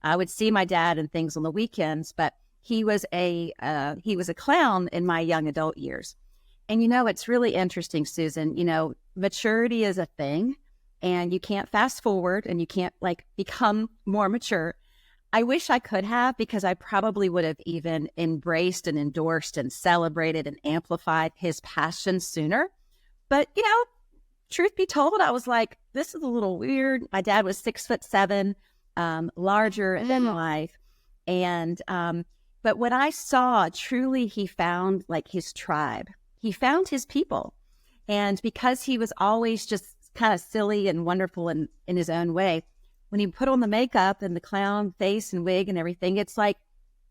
I would see my dad and things on the weekends, but he was a clown in my young adult years. And, it's really interesting, Susan, maturity is a thing and you can't fast forward and you can't become more mature. I wish I could have, because I probably would have even embraced and endorsed and celebrated and amplified his passion sooner. But, truth be told, I was like, this is a little weird. My dad was 6'7", larger than life. And, but when I saw truly, he found his tribe, he found his people. And because he was always just kind of silly and wonderful in his own way, when he put on the makeup and the clown face and wig and everything, it's like,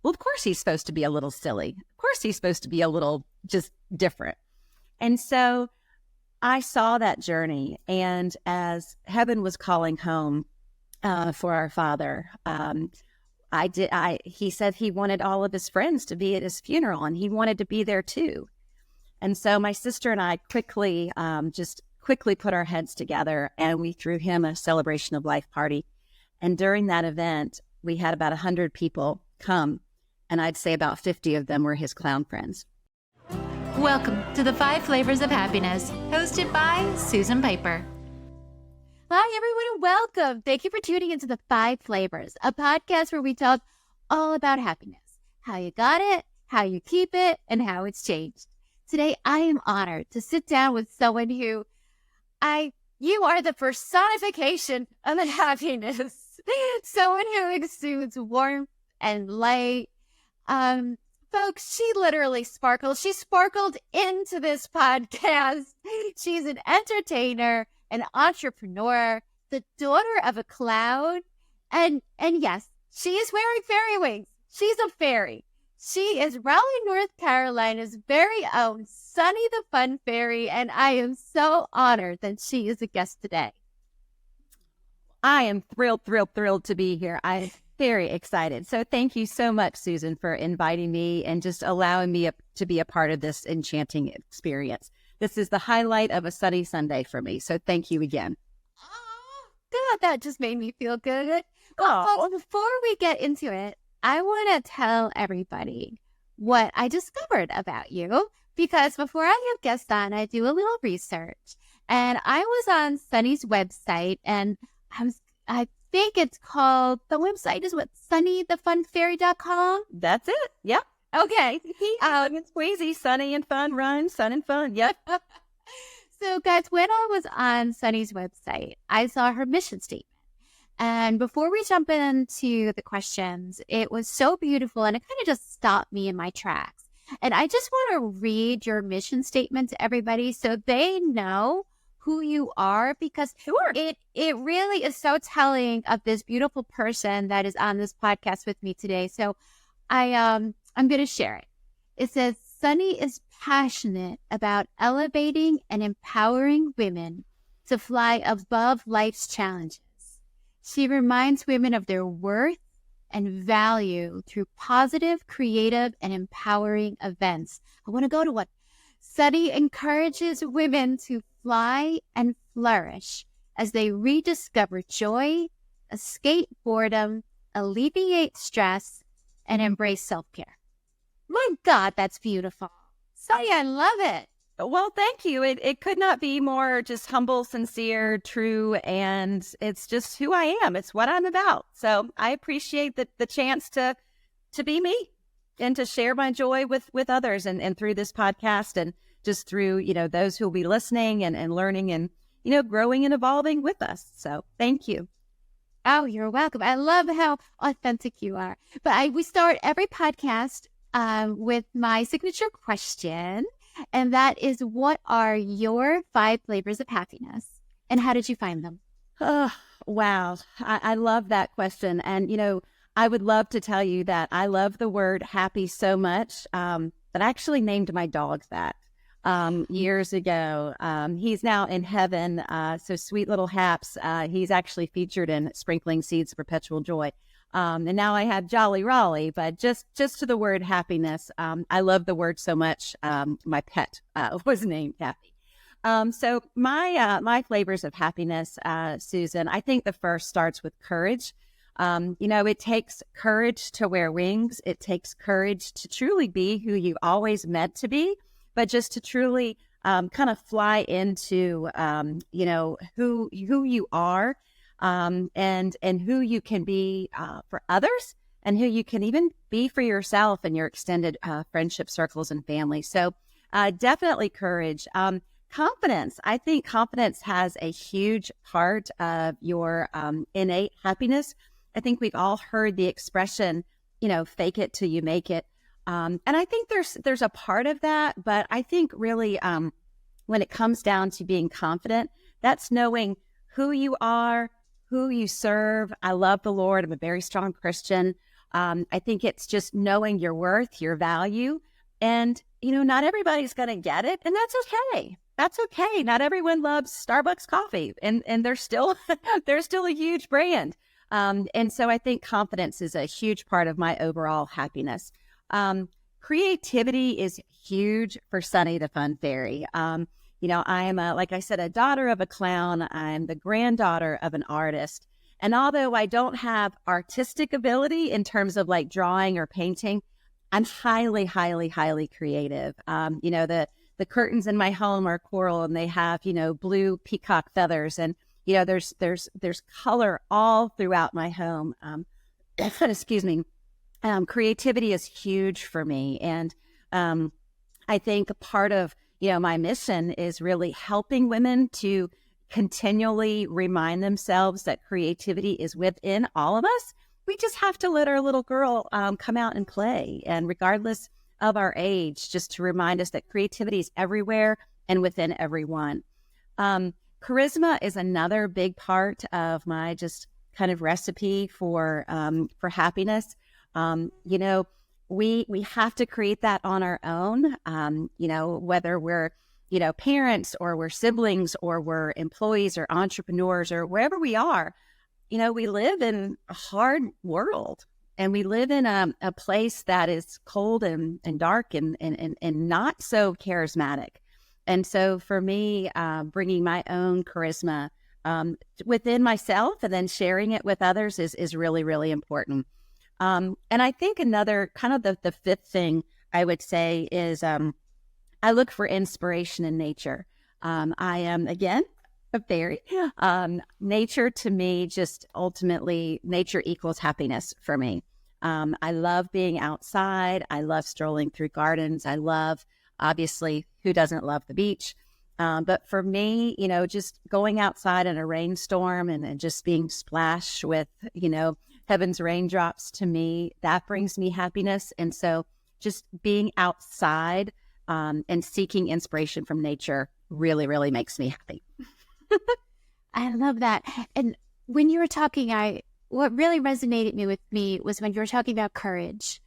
well, of course he's supposed to be a little silly. Of course he's supposed to be a little just different. And so I saw that journey. And as heaven was calling home for our father, he said he wanted all of his friends to be at his funeral, and he wanted to be there too. And so my sister and I quickly put our heads together, and we threw him a celebration of life party. And during that event, we had about 100 people come, and I'd say about 50 of them were his clown friends. Welcome to the 5 Flavors of Happiness, hosted by Susan Piper. Hi, everyone, and welcome. Thank you for tuning into the 5 Flavors, a podcast where we talk all about happiness, how you got it, how you keep it, and how it's changed. Today, I am honored to sit down with someone who you are the personification of happiness. Someone who exudes warmth and light. Folks, she literally sparkles. She sparkled into this podcast. She's an entertainer, an entrepreneur, the daughter of a clown. And yes, she is wearing fairy wings. She's a fairy. She is Raleigh, North Carolina's very own Sunny the Fun Fairy, and I am so honored that she is a guest today. I am thrilled to be here. I'm very excited. So thank you so much, Susan, for inviting me and just allowing me to be a part of this enchanting experience. This is the highlight of a sunny Sunday for me. So thank you again. Oh, God, that just made me feel good. Well, folks, before we get into it, I want to tell everybody what I discovered about you, because before I have guests on, I do a little research, and I was on Sunny's website, and I think it's called, the website is what, sunnythefunfairy.com? That's it. Yep. Okay. It's squeezy, sunny and fun, rhyme, sun and fun. Yep. So guys, when I was on Sunny's website, I saw her mission statement. And before we jump into the questions, it was so beautiful, and it kind of just stopped me in my tracks. And I just want to read your mission statement to everybody so they know who you are, because it really is so telling of this beautiful person that is on this podcast with me today. So I'm going to share it. It says, Sunny is passionate about elevating and empowering women to fly above life's challenges. She reminds women of their worth and value through positive, creative, and empowering events. I want to go to one. Sunny encourages women to fly and flourish as they rediscover joy, escape boredom, alleviate stress, and embrace self-care. My God, that's beautiful. Sunny, I love it. Well, thank you. It could not be more just humble, sincere, true, and it's just who I am. It's what I'm about. So I appreciate the chance to be me and to share my joy with others and through this podcast and just through, those who will be listening and learning and, growing and evolving with us. So thank you. Oh, you're welcome. I love how authentic you are. But we start every podcast with my signature question. And that is, what are your 5 flavors of happiness, and how did you find them? Oh, wow. I love that question. And, I would love to tell you that I love the word happy so much that I actually named my dog that years ago. He's now in heaven. So sweet little Haps. He's actually featured in Sprinkling Seeds of Perpetual Joy. And now I have Jolly Raleigh, but just to the word happiness, I love the word so much. My pet was named Happy. So my flavors of happiness, Susan, I think the first starts with courage. It takes courage to wear wings. It takes courage to truly be who you always meant to be, but just to truly kind of fly into, who you are, and who you can be for others, and who you can even be for yourself and your extended friendship circles and family. So definitely courage. Confidence. I think confidence has a huge part of your innate happiness. I think we've all heard the expression, fake it till you make it. And I think there's a part of that, but I think really when it comes down to being confident, that's knowing who you are, who you serve. I love the Lord. I'm a very strong Christian. I think it's just knowing your worth, your value. And, not everybody's going to get it. And that's okay. That's okay. Not everyone loves Starbucks coffee, and they're still, they're still a huge brand. And so I think confidence is a huge part of my overall happiness. Creativity is huge for Sunny the Fun Fairy. I am, like I said, a daughter of a clown. I'm the granddaughter of an artist. And although I don't have artistic ability in terms of like drawing or painting, I'm highly, highly, highly creative. The curtains in my home are coral, and they have, blue peacock feathers, and there's color all throughout my home. Excuse me. Creativity is huge for me, and I think a part of my mission is really helping women to continually remind themselves that creativity is within all of us. We just have to let our little girl come out and play, and regardless of our age, just to remind us that creativity is everywhere and within everyone. Charisma is another big part of my just kind of recipe for happiness. We have to create that on our own. Whether we're parents, or we're siblings, or we're employees or entrepreneurs, or wherever we are. We live in a hard world, and we live in a place that is cold and dark and not so charismatic. And so for me, bringing my own charisma within myself and then sharing it with others is really, really important. And I think another kind of the fifth thing I would say is I look for inspiration in nature. I am, again, a fairy. Nature to me, just ultimately, nature equals happiness for me. I love being outside. I love strolling through gardens. I love, obviously, who doesn't love the beach? But for me, just going outside in a rainstorm and just being splashed with, heaven's raindrops, to me, that brings me happiness. And so just being outside and seeking inspiration from nature really, really makes me happy. I love that. And when you were talking, what really resonated with me was when you were talking about courage,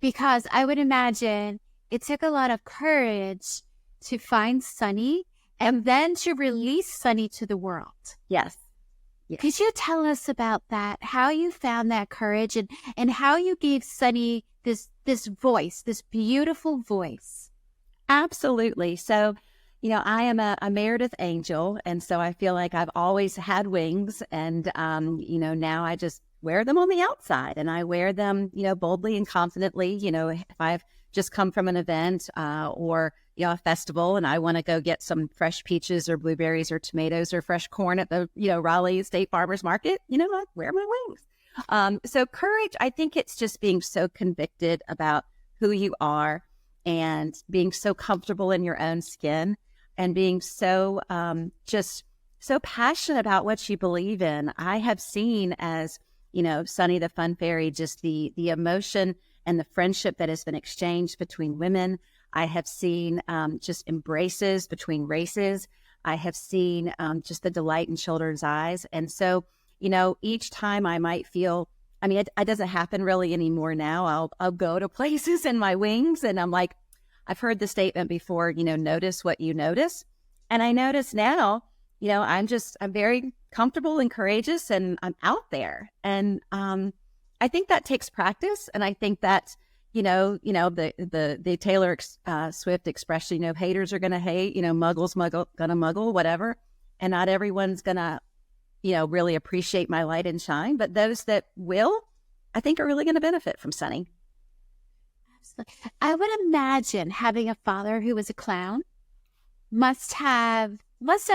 because I would imagine it took a lot of courage to find Sunny and then to release Sunny to the world. Yes. Could you tell us about that? How you found that courage and how you gave Sunny this voice, this beautiful voice? Absolutely. So, I am a Meredith angel, and so I feel like I've always had wings, and, now I just wear them on the outside, and I wear them, boldly and confidently. If I've just come from an event or, a festival, and I want to go get some fresh peaches or blueberries or tomatoes or fresh corn at the, Raleigh State Farmers Market, I wear my wings. So courage, I think it's just being so convicted about who you are and being so comfortable in your own skin and being so just so passionate about what you believe in. I have seen, as Sunny the Fun Fairy, just the emotion and the friendship that has been exchanged between women. I have seen just embraces between races. I have seen just the delight in children's eyes. And so, each time I might feel, it doesn't happen really anymore now. I'll go to places in my wings, and I'm like, I've heard the statement before, notice what you notice. And I notice now, I'm very comfortable and courageous, and I'm out there. And I think that takes practice. And I think that, the Taylor Swift expression, haters are going to hate, muggles gonna muggle, whatever. And not everyone's going to, really appreciate my light and shine, but those that will, I think are really going to benefit from Sunny. Absolutely. I would imagine having a father who was a clown must have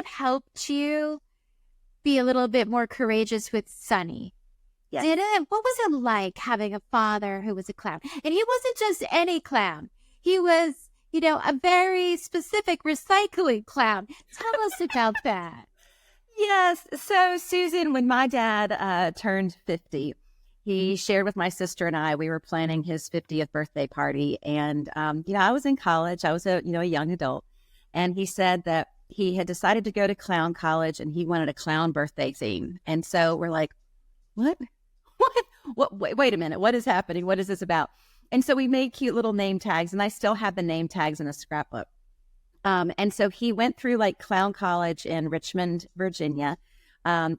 helped you be a little bit more courageous with Sunny. Yes. Did it? What was it like having a father who was a clown? And he wasn't just any clown. He was, a very specific recycling clown. Tell us about that. Yes. So, Susan, when my dad turned 50, he shared with my sister and I, we were planning his 50th birthday party. And, I was in college. I was a young adult. And he said that he had decided to go to clown college and he wanted a clown birthday theme. And so we're like, what? What? Wait a minute. What is happening? What is this about? And so we made cute little name tags, and I still have the name tags in a scrapbook. And so he went through like clown college in Richmond, Virginia.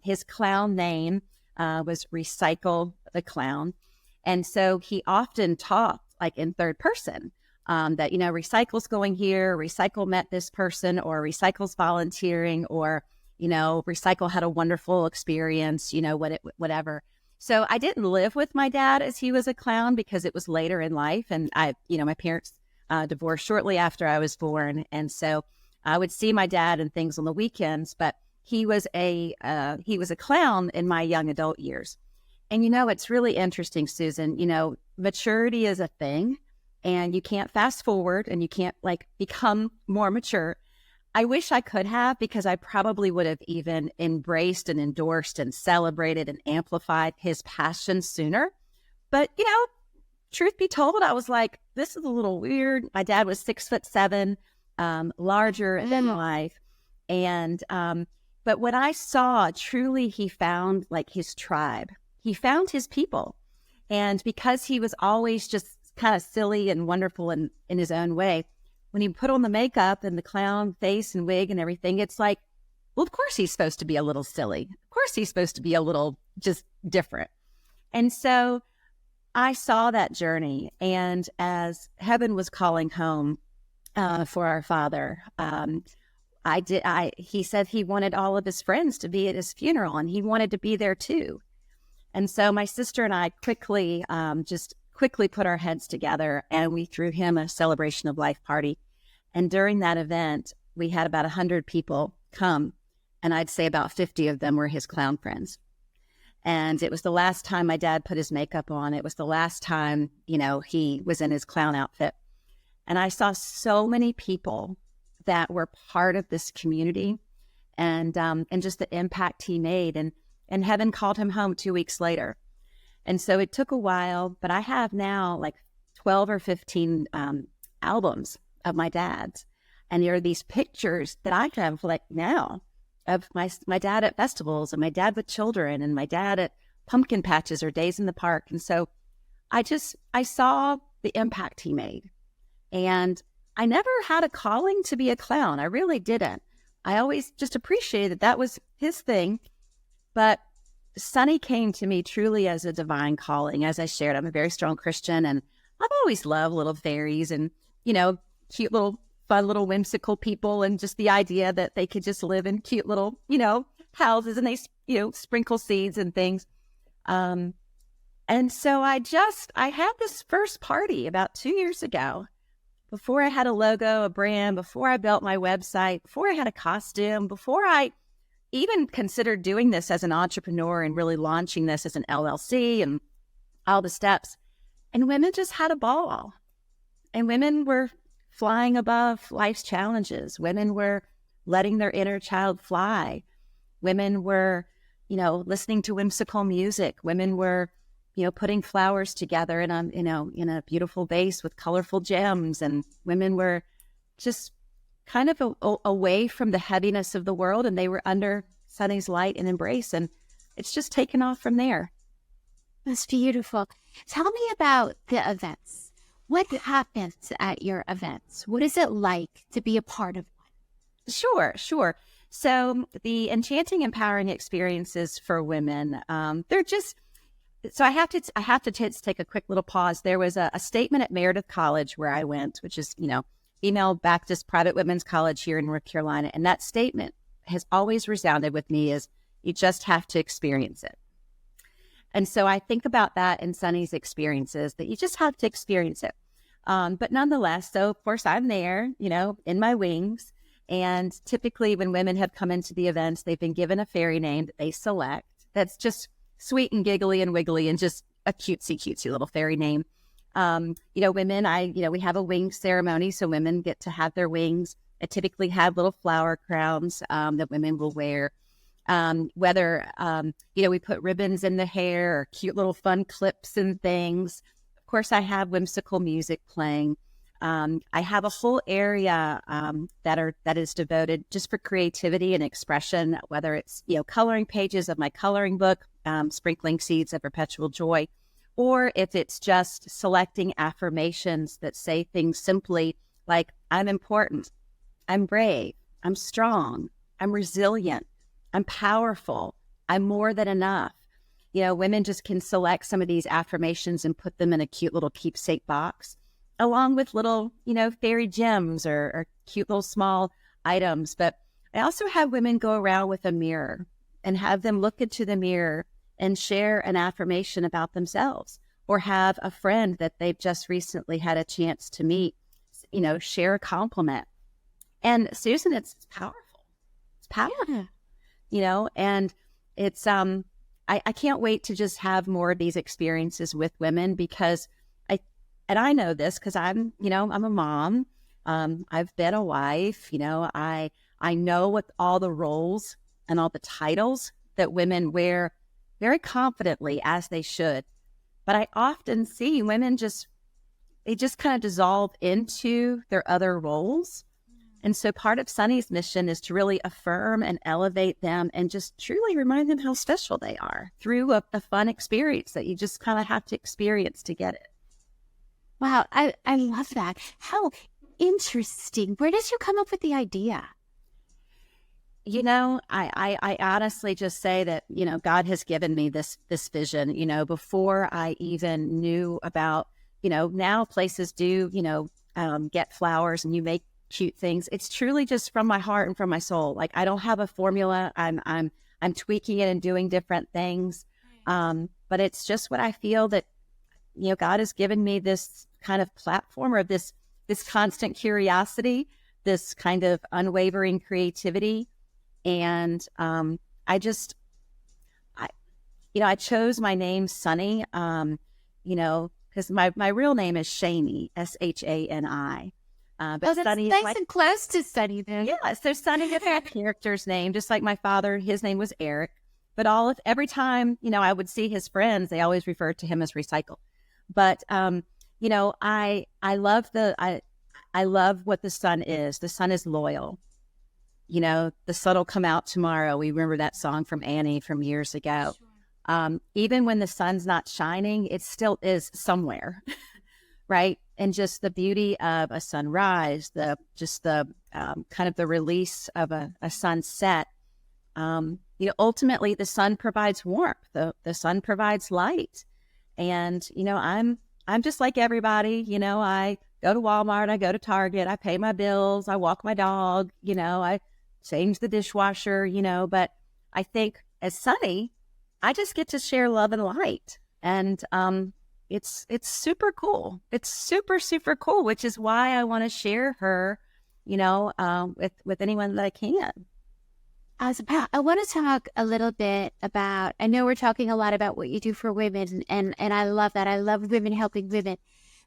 His clown name was Recycle the Clown. And so he often talked like in third person that, Recycle's going here, Recycle met this person, or Recycle's volunteering, or, Recycle had a wonderful experience, whatever. So I didn't live with my dad as he was a clown because it was later in life. And my parents divorced shortly after I was born. And so I would see my dad and things on the weekends, but he was a clown in my young adult years. And, it's really interesting, Susan, maturity is a thing and you can't fast forward and you can't like become more mature. I wish I could have, because I probably would have even embraced and endorsed and celebrated and amplified his passion sooner. But, truth be told, I was like, this is a little weird. My dad was 6'7", larger than life. And, but when I saw truly, he found like his tribe, he found his people. And because he was always just kind of silly and wonderful in his own way, when he put on the makeup and the clown face and wig and everything, it's like, well, of course he's supposed to be a little silly. Of course he's supposed to be a little just different. And so I saw that journey. And as heaven was calling home for our father, he said he wanted all of his friends to be at his funeral and he wanted to be there too. And so my sister and I quickly put our heads together and we threw him a celebration of life party. And during that event, we had about 100 people come, and I'd say about 50 of them were his clown friends. And it was the last time my dad put his makeup on. It was the last time, he was in his clown outfit. And I saw so many people that were part of this community and just the impact he made. And heaven called him home 2 weeks later. And so it took a while, but I have now like 12 or 15 albums of my dad's. And there are these pictures that I have like now of my dad at festivals and my dad with children and my dad at pumpkin patches or days in the park. And so I saw the impact he made. And I never had a calling to be a clown. I really didn't. I always just appreciated that was his thing. But Sunny came to me truly as a divine calling. As I shared, I'm a very strong Christian, and I've always loved little fairies and, cute little, fun little whimsical people, and just the idea that they could just live in cute little, houses and they, sprinkle seeds and things. And so I had this first party about 2 years ago, before I had a logo, a brand, before I built my website, before I had a costume, before I even considered doing this as an entrepreneur and really launching this as an LLC and all the steps. And women just had a ball. And women were flying above life's challenges. Women were letting their inner child fly. Women were, listening to whimsical music. Women were, putting flowers together in a beautiful vase with colorful gems. And women were just kind of away from the heaviness of the world, and they were under Sunny's light and embrace, and it's just taken off from there. That's beautiful. Tell me about the events. What happens at your events? What is it like to be a part of one? Sure. So the Enchanting Empowering Experiences for Women, they're just, so I have to take a quick little pause. There was a statement at Meredith College where I went, which is, female Baptist private women's college here in North Carolina. And that statement has always resounded with me as You just have to experience it. And so I think about that in Sunny's experiences, that you just have to experience it. But nonetheless, so of course I'm there, in my wings. And typically when women have come into the events, they've been given a fairy name that they select. That's just sweet and giggly and wiggly and just a cutesy little fairy name. Women, we have a wing ceremony, so women get to have their wings. I typically have little flower crowns that women will wear. We put ribbons in the hair or cute little fun clips and things. Of course, I have whimsical music playing. I have a whole area that is devoted just for creativity and expression, whether it's, coloring pages of my coloring book, sprinkling seeds of perpetual joy, or if it's just selecting affirmations that say things simply like, I'm important, I'm brave, I'm strong, I'm resilient, I'm powerful, I'm more than enough. Women just can select some of these affirmations and put them in a cute little keepsake box, along with little, fairy gems or cute little small items. But I also have women go around with a mirror and have them look into the mirror and share an affirmation about themselves, or have a friend that they've just recently had a chance to meet, share a compliment. And Susan, it's powerful. It's powerful. And it's, I can't wait to just have more of these experiences with women, because I know this because I'm a mom. I've been a wife, I know what all the roles and all the titles that women wear very confidently, as they should. But I often see women they just kind of dissolve into their other roles. And so part of Sunny's mission is to really affirm and elevate them and just truly remind them how special they are through a fun experience that you just kind of have to experience to get it. Wow, I love that. How interesting. Where did you come up with the idea? I honestly just say that, God has given me this vision, before I even knew about, now places do, get flowers and you make cute things. It's truly just from my heart and from my soul. Like, I don't have a formula. I'm tweaking it and doing different things. But it's just what I feel that, God has given me this kind of platform, or this constant curiosity, this kind of unwavering creativity. And I chose my name Sunny, because my real name is Shani, Shani. But that's Sunny nice and close to Sunny then. Yeah, so Sunny is my character's name, just like my father. His name was Eric. But every time, I would see his friends, they always referred to him as Recycle. But I love what the sun is. The sun is loyal. The sun will come out tomorrow. We remember that song from Annie from years ago. Sure. Even when the sun's not shining, it still is somewhere, right? And just the beauty of a sunrise, the kind of the release of a sunset. Ultimately, the sun provides warmth. The sun provides light. And, I'm just like everybody. I go to Walmart, I go to Target, I pay my bills, I walk my dog, I change the dishwasher, but I think as Sunny, I just get to share love and light. And it's super cool. It's super, super cool, which is why I want to share her, with anyone that I can. I want to talk a little bit about, I know we're talking a lot about what you do for women, and I love that. I love women helping women.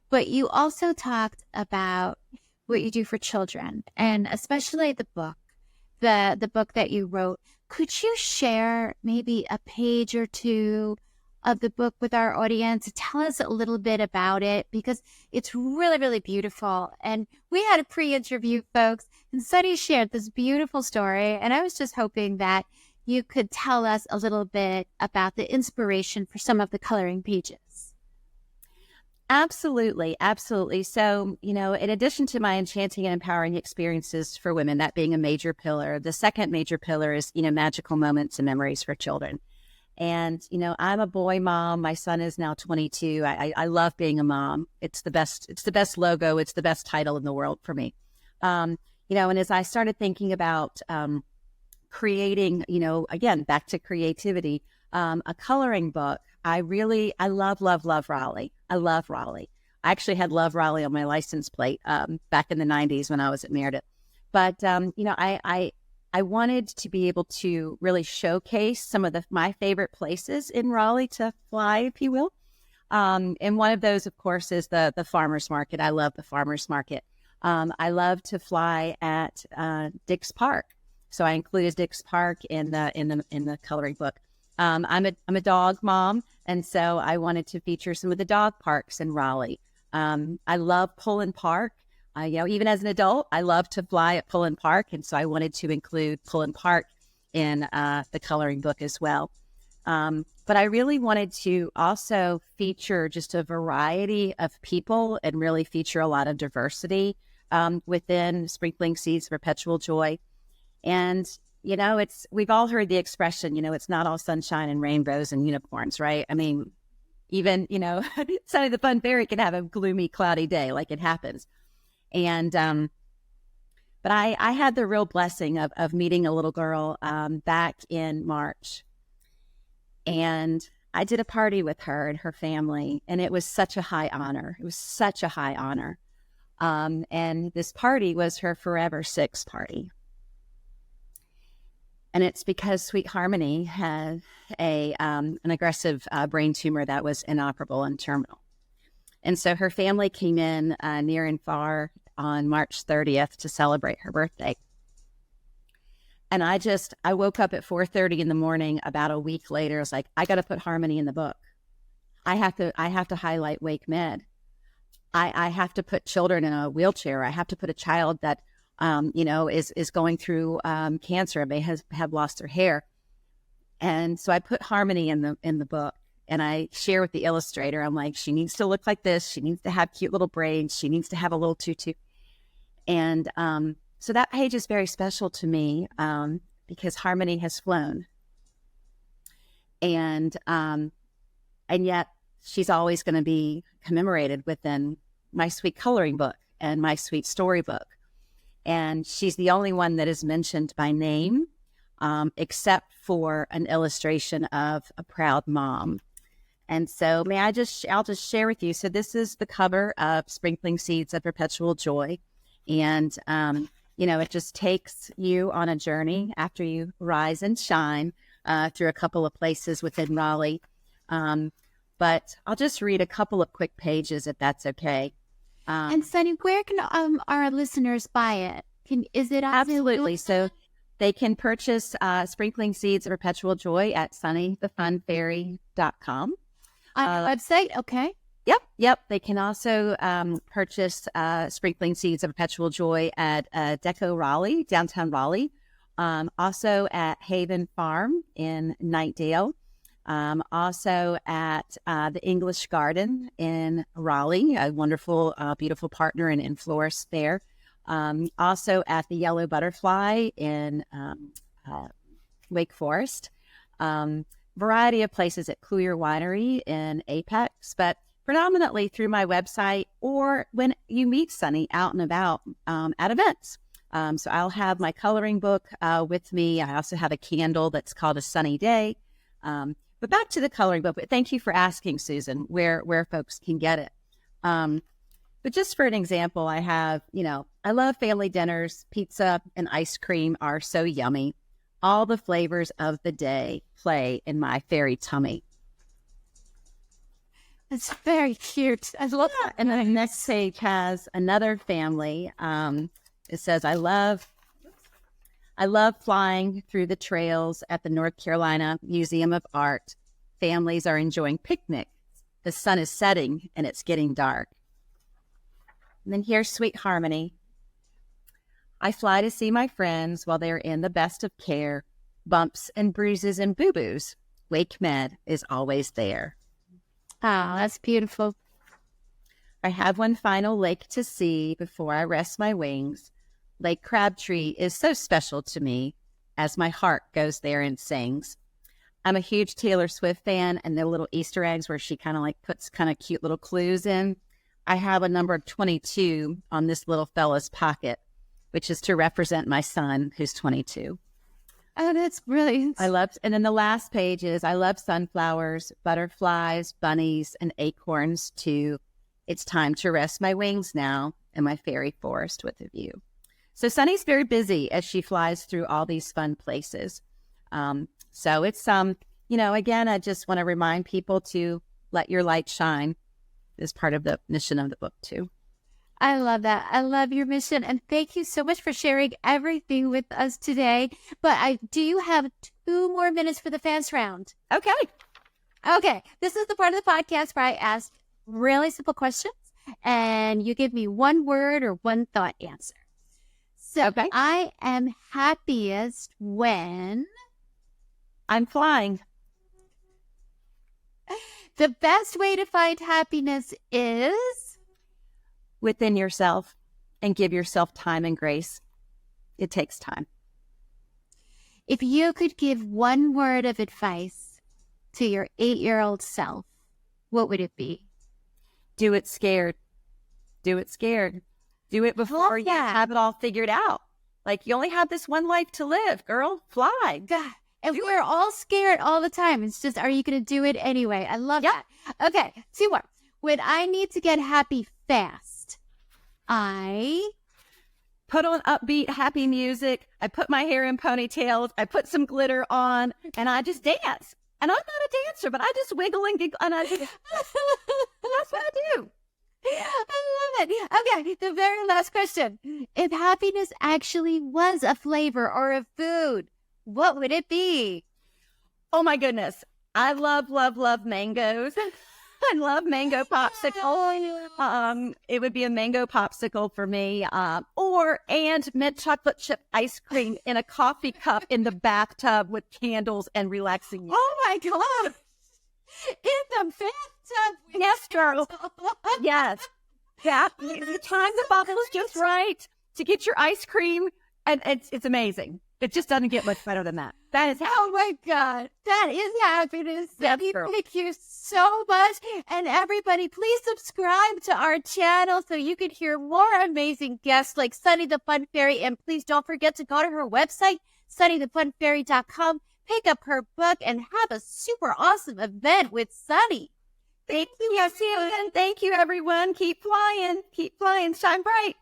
But you also talked about what you do for children, and especially the book, the book that you wrote. Could you share maybe a page or two of the book with our audience? Tell us a little bit about it, because it's really, really beautiful. And we had a pre-interview, folks, and Sunny shared this beautiful story. And I was just hoping that you could tell us a little bit about the inspiration for some of the coloring pages. Absolutely. Absolutely. So, in addition to my enchanting and empowering experiences for women, that being a major pillar, the second major pillar is, magical moments and memories for children. And, I'm a boy mom. My son is now 22. I love being a mom. It's the best logo. It's the best title in the world for me. And as I started thinking about creating, again, back to creativity, a coloring book. I love Raleigh. I love Raleigh. I actually had Love Raleigh on my license plate back in the 90s when I was at Meredith. But, I wanted to be able to really showcase some of my favorite places in Raleigh to fly, if you will. And one of those, of course, is the farmers market. I love the farmers market. I love to fly at Dix Park, so I included Dix Park in the coloring book. I'm a dog mom, and so I wanted to feature some of the dog parks in Raleigh. I love Pullen Park. Even as an adult, I love to fly at Pullen Park, and so I wanted to include Pullen Park in the coloring book as well. But I really wanted to also feature just a variety of people and really feature a lot of diversity within Sprinkling Seeds of Perpetual Joy. And, we've all heard the expression, it's not all sunshine and rainbows and unicorns, right? I mean, even, Sonny the Fun Fairy can have a gloomy, cloudy day, like it happens. And, but I had the real blessing of meeting a little girl back in March. And I did a party with her and her family, and it was such a high honor. It was such a high honor. And this party was her Forever 6 party. And it's because Sweet Harmony had an aggressive brain tumor that was inoperable and terminal. And so her family came in near and far on March 30th to celebrate her birthday. And I woke up at 4:30 in the morning about a week later. I was like, I got to put Harmony in the book. I have to highlight Wake Med. I have to put children in a wheelchair. I have to put a child that, is going through cancer, may have lost their hair. And so I put Harmony in the book, and I share with the illustrator. I'm like, she needs to look like this. She needs to have cute little braids. She needs to have a little tutu. And so that page is very special to me because Harmony has flown. And yet she's always going to be commemorated within my sweet coloring book and my sweet storybook. And she's the only one that is mentioned by name, except for an illustration of a proud mom. And so I'll just share with you. So this is the cover of Sprinkling Seeds of Perpetual Joy. And, it just takes you on a journey after you rise and shine through a couple of places within Raleigh. But I'll just read a couple of quick pages if that's okay. And Sunny, where can our listeners buy it? Is it absolutely? So they can purchase Sprinkling Seeds of Perpetual Joy at sunnythefunfairy.com. On your website, okay. Yep. They can also purchase Sprinkling Seeds of Perpetual Joy at Deco Raleigh, downtown Raleigh. Also at Haven Farm in Nightdale. Also at the English Garden in Raleigh, a wonderful, beautiful partner and florist there. Also at the Yellow Butterfly in Wake Forest. Variety of places at Clear Winery in Apex, but predominantly through my website or when you meet Sunny out and about at events. So I'll have my coloring book with me. I also have a candle that's called A Sunny Day. But back to the coloring book. But thank you for asking, Susan, where folks can get it. But just for an example, I have, I love family dinners. Pizza and ice cream are so yummy. All the flavors of the day play in my fairy tummy. It's very cute. I love that. And then the next page has another family. It says, I love flying through the trails at the North Carolina Museum of Art. Families are enjoying picnics. The sun is setting and it's getting dark. And then here's Sweet Harmony. I fly to see my friends while they're in the best of care. Bumps and bruises and boo-boos. Wake Med is always there. Oh, that's beautiful. I have one final lake to see before I rest my wings. Lake Crabtree is so special to me as my heart goes there and sings. I'm a huge Taylor Swift fan, and the little Easter eggs where she kind of puts kind of cute little clues in. I have a number 22 on this little fella's pocket, which is to represent my son, who's 22. Oh, that's brilliant. And then the last page is I love sunflowers, butterflies, bunnies, and acorns too. It's time to rest my wings now in my fairy forest with a view. So Sunny's very busy as she flies through all these fun places. So it's, again, I just want to remind people to let your light shine is part of the mission of the book too. I love that. I love your mission. And thank you so much for sharing everything with us today. But do you have 2 more minutes for the fast round? Okay. Okay. This is the part of the podcast where I ask really simple questions and you give me 1 word or 1 thought answer. So okay. I am happiest when I'm flying. The best way to find happiness is within yourself and give yourself time and grace. It takes time. If you could give 1 word of advice to your 8-year-old self, what would it be? Do it scared. Do it scared. Do it before you have it all figured out. Like, you only have this one life to live, girl. Fly. God. And we're all scared all the time. It's just, are you going to do it anyway? I love that. Okay, 2 more. When I need to get happy fast, I put on upbeat, happy music. I put my hair in ponytails. I put some glitter on, and I just dance. And I'm not a dancer, but I just wiggle and giggle, and I just, that's what I do. I love it. Okay, the very last question. If happiness actually was a flavor or a food, what would it be? Oh, my goodness. I love, love, love mangoes. I love mango popsicle. It would be a mango popsicle for me, and mint chocolate chip ice cream in a coffee cup in the bathtub with candles and relaxing music. Oh my God! In the bathtub. Yes, girl. Yes. Yeah. You time the bottles just right to get your ice cream, and it's amazing. It just doesn't get much better than that. That is oh my God. That is happiness. Thank you so much. And everybody, please subscribe to our channel so you can hear more amazing guests like Sunny the Fun Fairy. And please don't forget to go to her website, sunnythefunfairy.com, pick up her book, and have a super awesome event with Sunny. Thank you, Susan. Thank you, everyone. Keep flying. Keep flying. Shine bright.